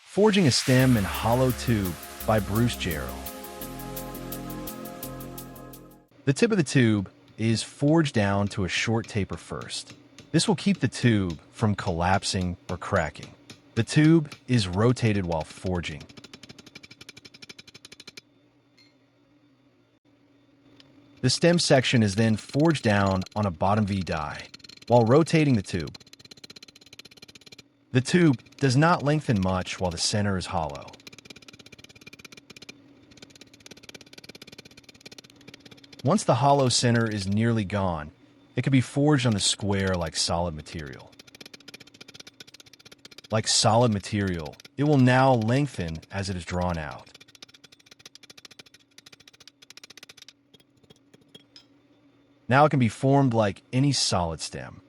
Forging a Stem in Hollow Tube by Bruce Gerald. The tip of the tube is forged down to a short taper first. This will keep the tube from collapsing or cracking. The tube is rotated while forging. The stem section is then forged down on a bottom V die while rotating the tube. The tube does not lengthen much while the center is hollow. Once the hollow center is nearly gone, it can be forged on a square like solid material. Like solid material, it will now lengthen as it is drawn out. Now it can be formed like any solid stem.